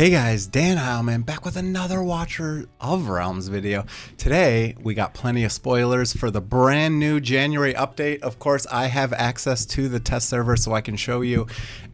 Hey guys, Dan Heilman back with another Watcher of Realms video. Today, we got plenty of spoilers for the brand new January update. Of course, I have access to the test server so I can show you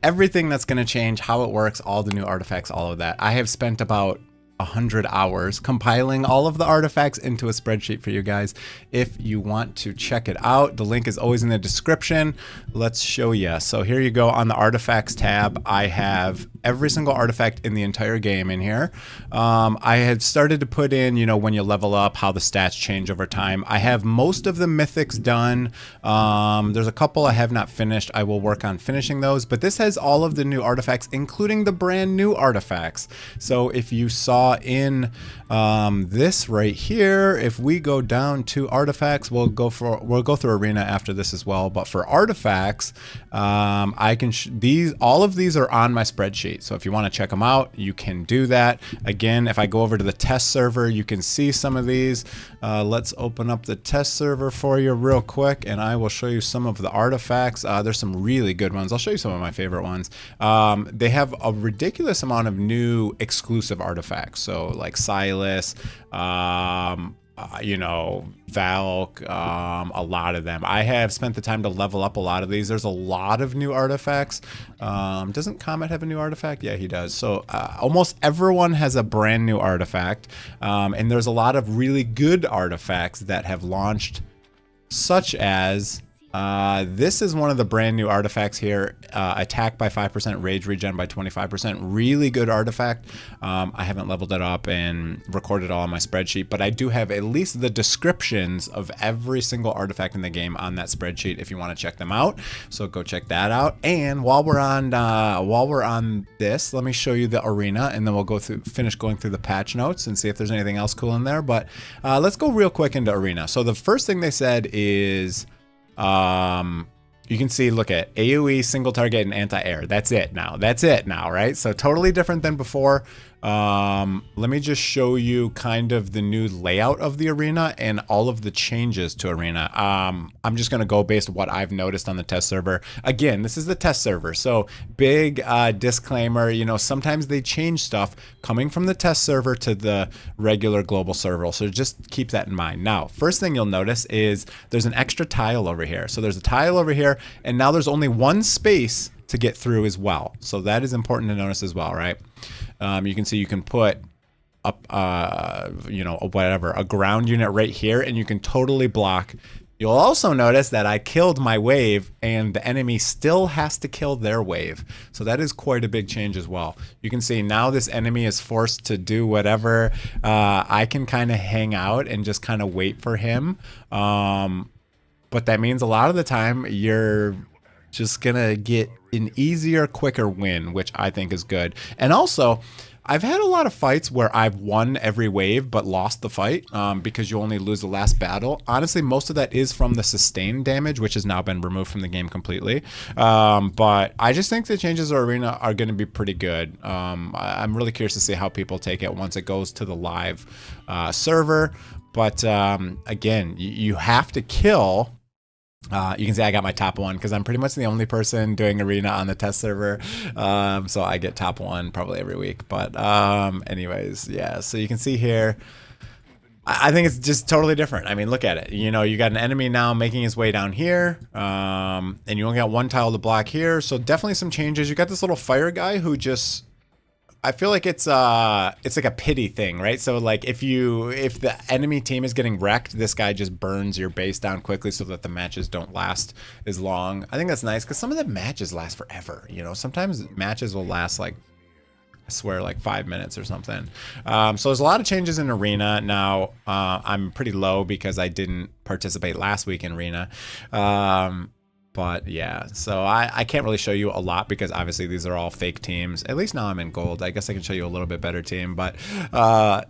everything that's going to change, how it works, all the new artifacts, all of that. I have spent about 100 hours compiling all of the artifacts into a spreadsheet for you guys. If you want to check it out, the link is always in the description. Let's show you. So here you go on the artifacts tab. I have every single artifact in the entire game in here. I had started to put in, you know, when you level up, how the stats change over time. I have most of the mythics done. There's a couple I have not finished. I will work on finishing those, but this has all of the new artifacts, including the brand new artifacts. So if you saw in this right here, if we go down to artifacts, we'll go through arena after this as well. But for artifacts, I can all of these are on my spreadsheet. So if you want to check them out, you can do that. Again, if I go over to the test server, you can see some of these. Let's open up the test server for you real quick, and I will show you some of the artifacts. There's some really good ones. I'll show you some of my favorite ones. They have a ridiculous amount of new exclusive artifacts. So like Silas, you know, Valk, a lot of them. I have spent the time to level up a lot of these. There's a lot of new artifacts. Doesn't Comet have a new artifact? Yeah, he does. So almost everyone has a brand new artifact. And there's a lot of really good artifacts that have launched, such as this is one of the brand new artifacts here. Attack by 5%, rage regen by 25%. Really good artifact. I haven't leveled it up and recorded it all on my spreadsheet, but I do have at least the descriptions of every single artifact in the game on that spreadsheet if you want to check them out. So go check that out. And while we're on this, let me show you the arena, and then we'll finish going through the patch notes and see if there's anything else cool in there. But let's go real quick into arena. So the first thing they said is you can see, look at AoE, single target, and anti-air. That's it now. That's it now, right? So totally different than before. Let me just show you kind of the new layout of the arena and all of the changes to arena. I'm just going to go based on what I've noticed on the test server. Again, this is the test server. So big disclaimer, you know, sometimes they change stuff coming from the test server to the regular global server. So just keep that in mind. Now, first thing you'll notice is there's an extra tile over here. So there's a tile over here, and now there's only one space to get through as well. So that is important to notice as well, right? You can see you can put up, you know, whatever, a ground unit right here, and you can totally block. You'll also notice that I killed my wave, and the enemy still has to kill their wave. So that is quite a big change as well. You can see now this enemy is forced to do whatever. I can kind of hang out and just kind of wait for him. But that means a lot of the time you're just gonna get an easier, quicker win, which I think is good. And also, I've had a lot of fights where I've won every wave but lost the fight because you only lose the last battle. Honestly, most of that is from the sustained damage, which has now been removed from the game completely. But I just think the changes to arena are going to be pretty good. I'm really curious to see how people take it once it goes to the live server. But again, you have to kill. You can see I got my top one because I'm pretty much the only person doing arena on the test server. So I get top one probably every week. But anyways, yeah, so you can see here, I think it's just totally different. I mean, look at it. You know, you got an enemy now making his way down here, and you only got one tile to block here. So definitely some changes. You got this little fire guy who just, I feel like it's like a pity thing, right? So like if the enemy team is getting wrecked, this guy just burns your base down quickly so that the matches don't last as long. I think that's nice because some of the matches last forever. You know, sometimes matches will last like, I swear, like 5 minutes or something. So there's a lot of changes in arena now. I'm pretty low because I didn't participate last week in arena. But yeah, so I can't really show you a lot because obviously these are all fake teams. At least now I'm in gold. I guess I can show you a little bit better team, but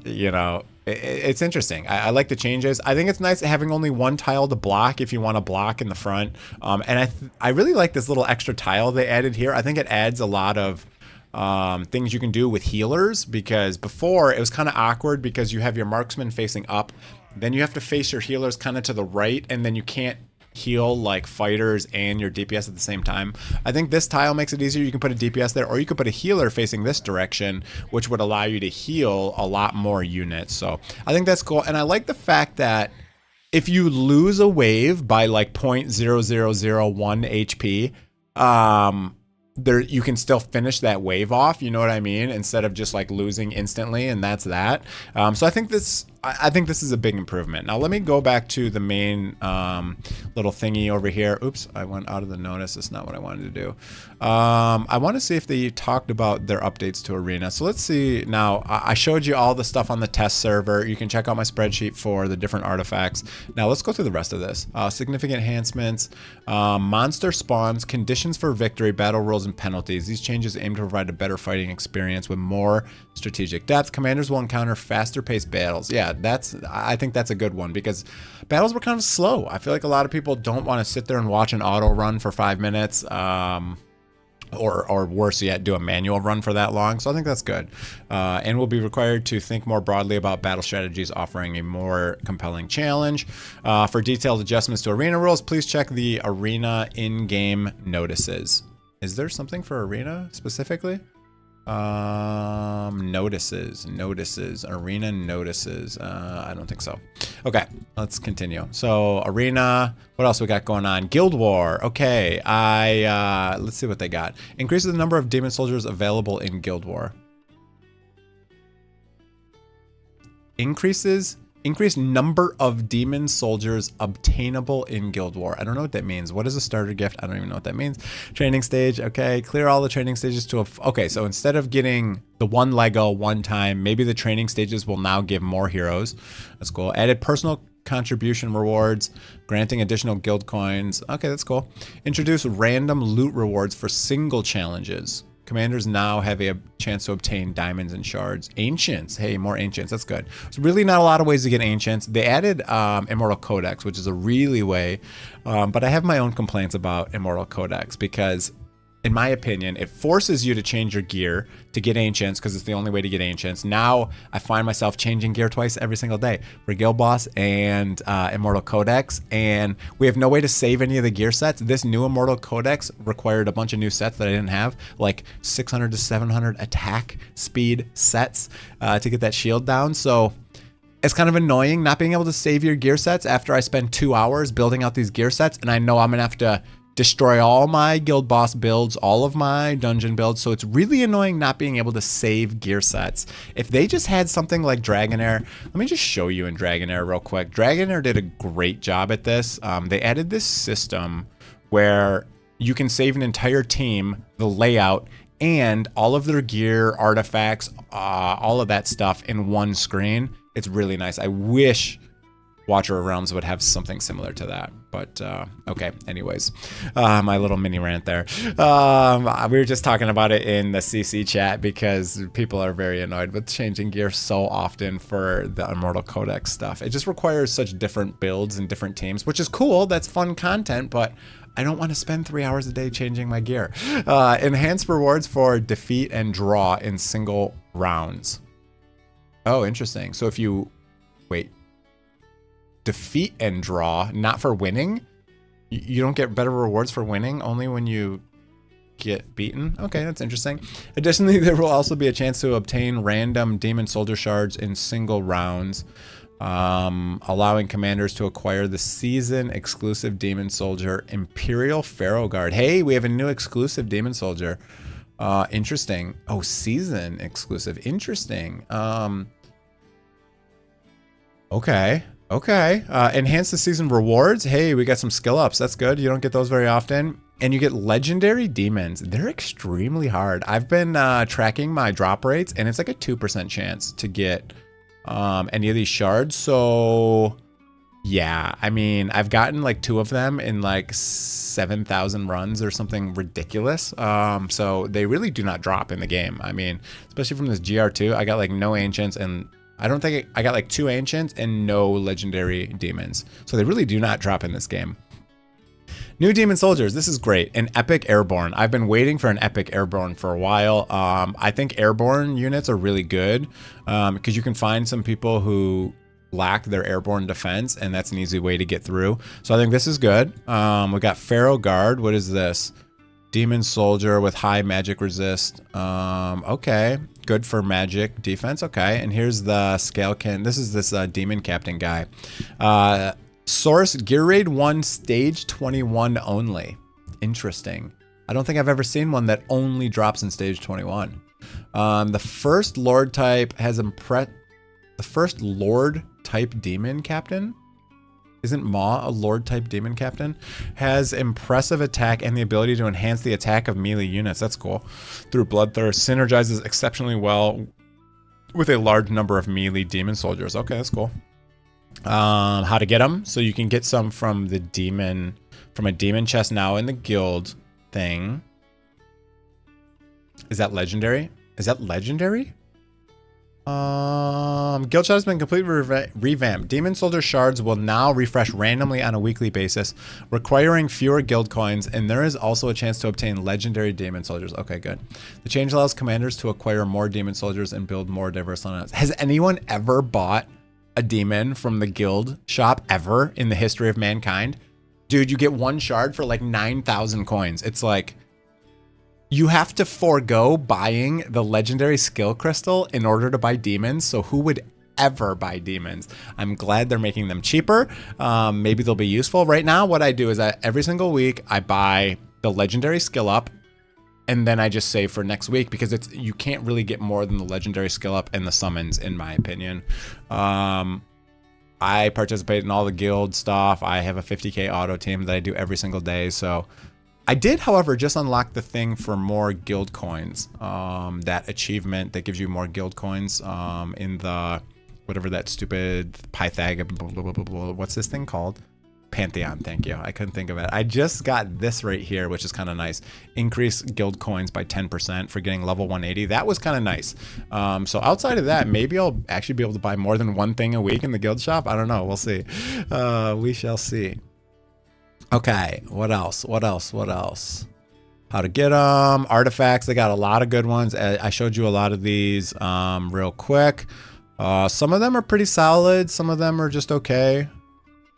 you know, it's interesting. I like the changes. I think it's nice having only one tile to block if you want to block in the front. And I really like this little extra tile they added here. I think it adds a lot of things you can do with healers, because before it was kind of awkward because you have your marksman facing up, then you have to face your healers kind of to the right, and then you can't heal like fighters and your DPS at the same time. I think this tile makes it easier. You can put a DPS there, or you could put a healer facing this direction, which would allow you to heal a lot more units. So I think that's cool. And I like the fact that if you lose a wave by like 0.0001 HP, there you can still finish that wave off, you know what I mean, instead of just like losing instantly, and that's that. So I think this is a big improvement. Now let me go back to the main little thingy over here. Oops, I went out of the notice. That's not what I wanted to do. I want to see if they talked about their updates to Arena. So let's see. Now I showed you all the stuff on the test server. You can check out my spreadsheet for the different artifacts. Now let's go through the rest of this. Significant enhancements, monster spawns, conditions for victory, battle rules, and penalties. These changes aim to provide a better fighting experience with more strategic depth. Commanders will encounter faster paced battles. Yeah, I think that's a good one, because battles were kind of slow. I feel like a lot of people don't want to sit there and watch an auto run for 5 minutes, or worse yet, do a manual run for that long. So I think that's good. And will be required to think more broadly about battle strategies, offering a more compelling challenge. For detailed adjustments to arena rules, please check the arena in-game notices. Is there something for arena specifically? Notices, arena notices. I don't think so. Okay, let's continue. So arena, what else we got going on? Guild War. Okay, let's see what they got. Increases the number of demon soldiers available in Guild War. Increased number of demon soldiers obtainable in Guild War. I don't know what that means. What is a starter gift? I don't even know what that means. Training stage. Okay. Clear all the training stages to okay. So instead of getting the one Lego one time, maybe the training stages will now give more heroes. That's cool. Added personal contribution rewards, granting additional guild coins. Okay, that's cool. Introduce random loot rewards for single challenges. Commanders now have a chance to obtain diamonds and shards. Ancients. Hey, more ancients. That's good. There's really not a lot of ways to get ancients. They added Immortal Codex, which is a really way. But I have my own complaints about Immortal Codex, because in my opinion, it forces you to change your gear to get ancients, because it's the only way to get ancients. Now I find myself changing gear twice every single day for Guild Boss and Immortal Codex, and we have no way to save any of the gear sets. This new Immortal Codex required a bunch of new sets that I didn't have, like 600 to 700 attack speed sets to get that shield down. So it's kind of annoying not being able to save your gear sets after I spend 2 hours building out these gear sets, and I know I'm gonna have to destroy all my guild boss builds, all of my dungeon builds. So it's really annoying not being able to save gear sets. If they just had something like Dragonair, let me just show you in Dragonair real quick. Dragonair did a great job at this. They added this system where you can save an entire team, the layout, and all of their gear, artifacts, all of that stuff in one screen. It's really nice. I wish Watcher of Realms would have something similar to that, but okay. Anyways, my little mini rant there. We were just talking about it in the CC chat because people are very annoyed with changing gear so often for the Immortal Codex stuff. It just requires such different builds and different teams, which is cool. That's fun content, but I don't want to spend 3 hours a day changing my gear. Enhanced rewards for defeat and draw in single rounds. Oh, interesting. So if you wait. Defeat and draw, not for winning. You don't get better rewards for winning, only when you get beaten. Okay, that's interesting. Additionally, there will also be a chance to obtain random demon soldier shards in single rounds, allowing commanders to acquire the season exclusive demon soldier Imperial Pharaoh Guard. Hey, we have a new exclusive demon soldier. Interesting. Oh, season exclusive. Interesting. Okay. Okay, enhance the season rewards. Hey, we got some skill ups. That's good. You don't get those very often. And you get legendary demons. They're extremely hard. I've been tracking my drop rates, and it's like a 2% chance to get any of these shards. So yeah, I mean, I've gotten like 2 of them in like 7,000 runs or something ridiculous. So they really do not drop in the game. I mean, especially from this GR2, I got like no ancients, and I don't think I got like 2 ancients and no legendary demons. So they really do not drop in this game. New demon soldiers. This is great. An epic airborne. I've been waiting for an epic airborne for a while. I think airborne units are really good because you can find some people who lack their airborne defense, and that's an easy way to get through. So I think this is good. We got Pharaoh Guard. What is this? Demon Soldier with high magic resist. Okay, good for magic defense. Okay, and here's the Scalekin. This is this Demon Captain guy. Source Gear Raid 1 Stage 21 only. Interesting. I don't think I've ever seen one that only drops in Stage 21. The first Lord type has the first Lord type Demon Captain. Isn't Maw a Lord type Demon Captain? Has impressive attack and the ability to enhance the attack of melee units. That's cool. Through Bloodthirst, synergizes exceptionally well with a large number of melee demon soldiers. Okay, that's cool. How to get them? So you can get some from a demon chest now in the guild thing. Is that legendary? Is that legendary? Guild shot has been completely revamped. Demon Soldier shards will now refresh randomly on a weekly basis, requiring fewer guild coins, and there is also a chance to obtain legendary demon soldiers. Okay, good. The change allows commanders to acquire more demon soldiers and build more diverse lineups. Has anyone ever bought a demon from the guild shop ever in the history of mankind? Dude, you get one shard for like 9,000 coins. It's like, you have to forego buying the legendary skill crystal in order to buy demons. So who would ever buy demons? I'm glad they're making them cheaper. Maybe they'll be useful. Right now, what I do is every single week I buy the legendary skill up, and then I just save for next week, because you can't really get more than the legendary skill up and the summons, in my opinion. I participate in all the guild stuff. I have a 50k auto team that I do every single day. So I did, however, just unlock the thing for more guild coins. That achievement that gives you more guild coins in the, whatever that stupid Pythag, what's this thing called? Pantheon, thank you. I couldn't think of it. I just got this right here, which is kind of nice. Increase guild coins by 10% for getting level 180. That was kind of nice. So outside of that, maybe I'll actually be able to buy more than one thing a week in the guild shop. I don't know. We'll see. We shall see. Okay, what else? What else? What else? How to get them. Artifacts, they got a lot of good ones. I showed you a lot of these real quick. Some of them are pretty solid. Some of them are just okay.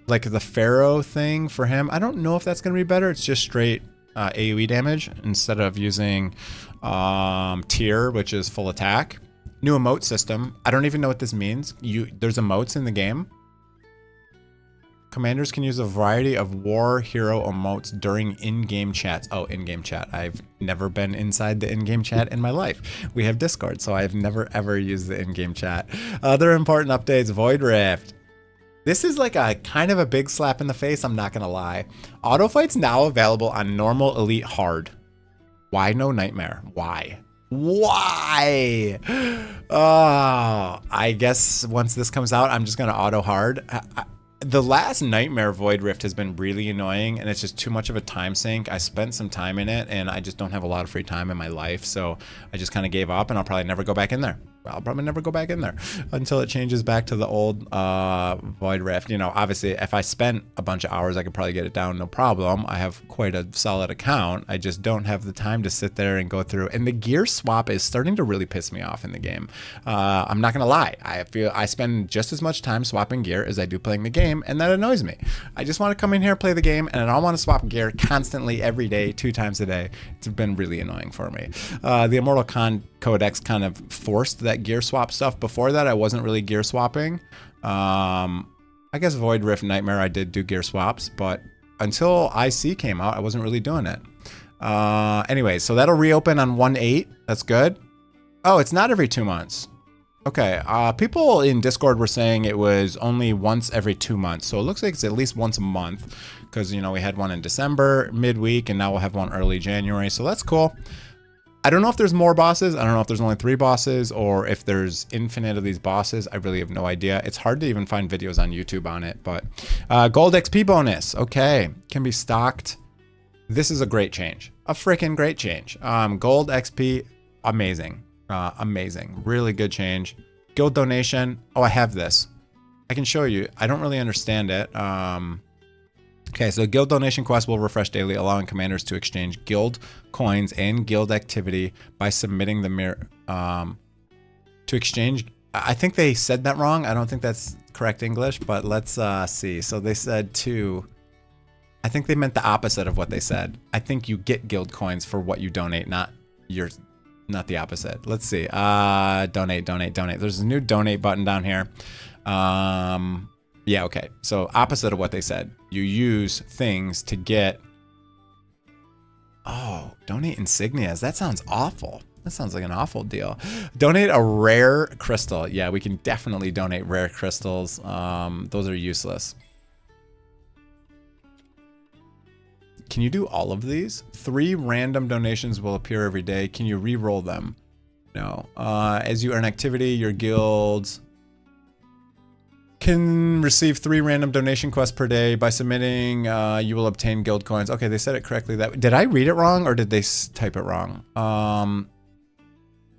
Like the Pharaoh thing for him. I don't know if that's going to be better. It's just straight AoE damage instead of using tier, which is full attack. New emote system. I don't even know what this means. There's emotes in the game. Commanders can use a variety of war hero emotes during in-game chats. Oh, in-game chat. I've never been inside the in-game chat in my life. We have Discord, so I've never ever used the in-game chat. Other important updates, Void Rift. This is like a kind of a big slap in the face, I'm not gonna lie. Auto fight's now available on normal, elite, hard. Why no nightmare? Why? Why? Oh, I guess once this comes out, I'm just gonna auto hard. The last Nightmare Void Rift has been really annoying, and it's just too much of a time sink. I spent some time in it, and I just don't have a lot of free time in my life, so I just kind of gave up, and I'll probably never go back in there. I'll probably never go back in there until it changes back to the old Void Rift. You know, obviously, if I spent a bunch of hours, I could probably get it down, no problem. I have quite a solid account. I just don't have the time to sit there and go through. And the gear swap is starting to really piss me off in the game. I'm not gonna lie. I feel I spend just as much time swapping gear as I do playing the game, and that annoys me. I just want to come in here, play the game, and I don't want to swap gear constantly every day, 2 times a day. It's been really annoying for me. The Immortal Codex kind of forced that gear swap stuff. Before that, I wasn't really gear swapping. I guess Void Rift Nightmare I did do gear swaps, but until IC came out, I wasn't really doing it. Anyway, so that'll reopen on 1/8. That's good. Oh, it's not every 2 months. Okay, people in Discord were saying it was only once every 2 months, so it looks like it's at least once a month, because, you know, we had one in December midweek, and now we'll have one early January, so that's cool. I don't know if there's more bosses. I don't know if there's only 3 bosses or if there's infinite of these bosses. I really have no idea. It's hard to even find videos on YouTube on it, but gold XP bonus. Okay, can be stocked. This is a great change. A freaking great change. Gold XP, amazing. Amazing. Really good change. Guild donation. Oh, I have this. I can show you. I don't really understand it. Okay, so guild donation quest will refresh daily, allowing commanders to exchange guild coins and guild activity by submitting the to exchange. I think they said that wrong. I don't think that's correct English, but let's see. So they said to, I think they meant the opposite of what they said. I think you get guild coins for what you donate, not the opposite. Let's see. Donate. There's a new donate button down here. Yeah, okay. So opposite of what they said. You use things to get, oh, donate insignias. That sounds awful. That sounds like an awful deal. Donate a rare crystal. Yeah, we can definitely donate rare crystals. Those are useless. Can you do all of these? 3 random donations will appear every day. Can you re-roll them? No. As you earn activity, your guilds can receive 3 random donation quests per day. By submitting, you will obtain guild coins. Okay, they said it correctly. Did I read it wrong or did they type it wrong?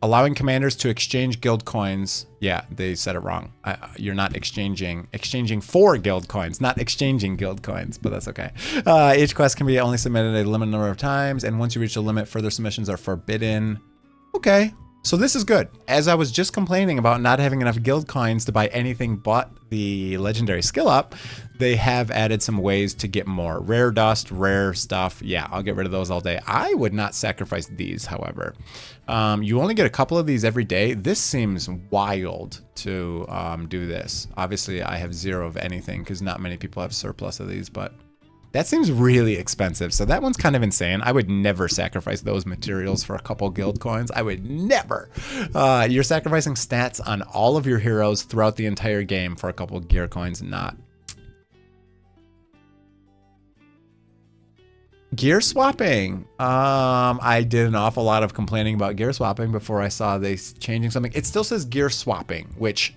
Allowing commanders to exchange guild coins. Yeah, they said it wrong. You're not exchanging for guild coins, not exchanging guild coins, but that's okay. Each quest can be only submitted a limited number of times, and once you reach the limit, further submissions are forbidden. Okay, so this is good. As I was just complaining about not having enough guild coins to buy anything but the legendary skill up, they have added some ways to get more. Rare dust, rare stuff. Yeah, I'll get rid of those all day. I would not sacrifice these, however. You only get a couple of these every day. This seems wild to do this. Obviously, I have 0 of anything because not many people have surplus of these, but that seems really expensive. So that one's kind of insane. I would never sacrifice those materials for a couple guild coins. I would never. You're sacrificing stats on all of your heroes throughout the entire game for a couple gear coins, not. Gear swapping. I did an awful lot of complaining about gear swapping before I saw they changing something. It still says gear swapping, which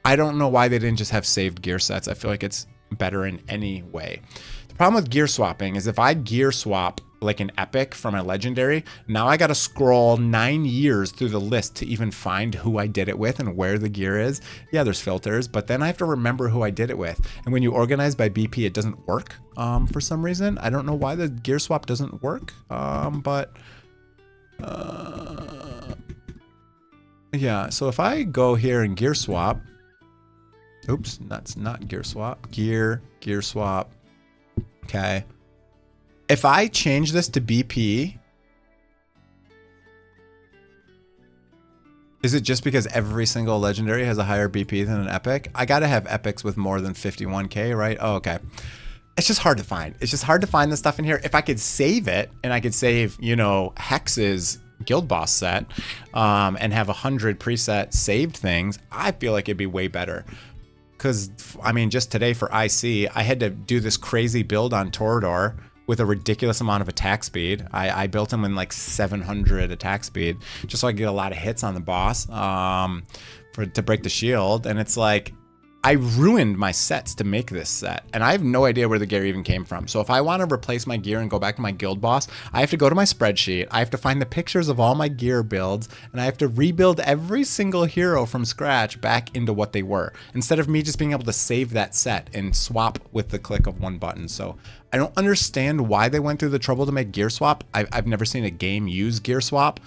I don't know why they didn't just have saved gear sets. I feel like it's better in any way. The problem with gear swapping is if I gear swap like an epic from a legendary, now I got to scroll 9 years through the list to even find who I did it with and where the gear is. Yeah, there's filters, but then I have to remember who I did it with. And when you organize by BP, it doesn't work for some reason. I don't know why the gear swap doesn't work, yeah, so if I go here and gear swap, oops, that's not gear swap, gear swap, okay. If I change this to BP, is it just because every single legendary has a higher BP than an epic? I gotta have epics with more than 51k, right? Oh, okay. It's just hard to find. It's just hard to find the stuff in here. If I could save it and I could save, you know, Hex's guild boss set and have 100 preset saved things, I feel like it'd be way better. Because, I mean, just today for IC, I had to do this crazy build on Torador with a ridiculous amount of attack speed. I built him in like 700 attack speed just so I could get a lot of hits on the boss to break the shield. And it's like, I ruined my sets to make this set, and I have no idea where the gear even came from. So if I want to replace my gear and go back to my guild boss, I have to go to my spreadsheet, I have to find the pictures of all my gear builds, and I have to rebuild every single hero from scratch back into what they were, instead of me just being able to save that set and swap with the click of one button. So I don't understand why they went through the trouble to make gear swap. I've never seen a game use gear swap.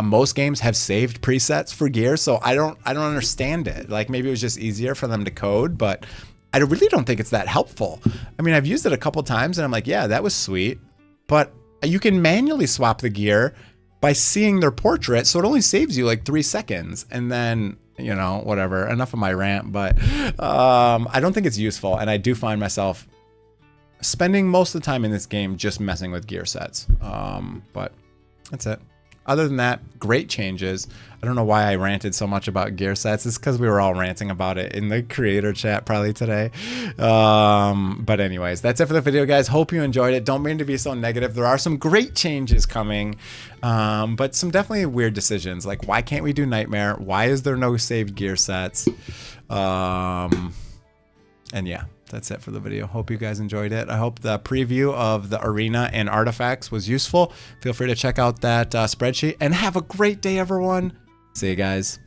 Most games have saved presets for gear, so I don't understand it. Like, maybe it was just easier for them to code, but I really don't think it's that helpful. I mean, I've used it a couple times and I'm like, yeah, that was sweet, but you can manually swap the gear by seeing their portrait, so it only saves you like 3 seconds, and then, you know, whatever. Enough of my rant, but I don't think it's useful, and I do find myself spending most of the time in this game just messing with gear sets. But that's it. Other than that, great changes. I don't know why I ranted so much about gear sets. It's because we were all ranting about it in the creator chat probably today. But anyways, that's it for the video, guys. Hope you enjoyed it. Don't mean to be so negative. There are some great changes coming, but some definitely weird decisions. Like, why can't we do Nightmare? Why is there no saved gear sets? And yeah. That's it for the video. Hope you guys enjoyed it. I hope the preview of the arena and artifacts was useful. Feel free to check out that spreadsheet, and have a great day, everyone. See you guys.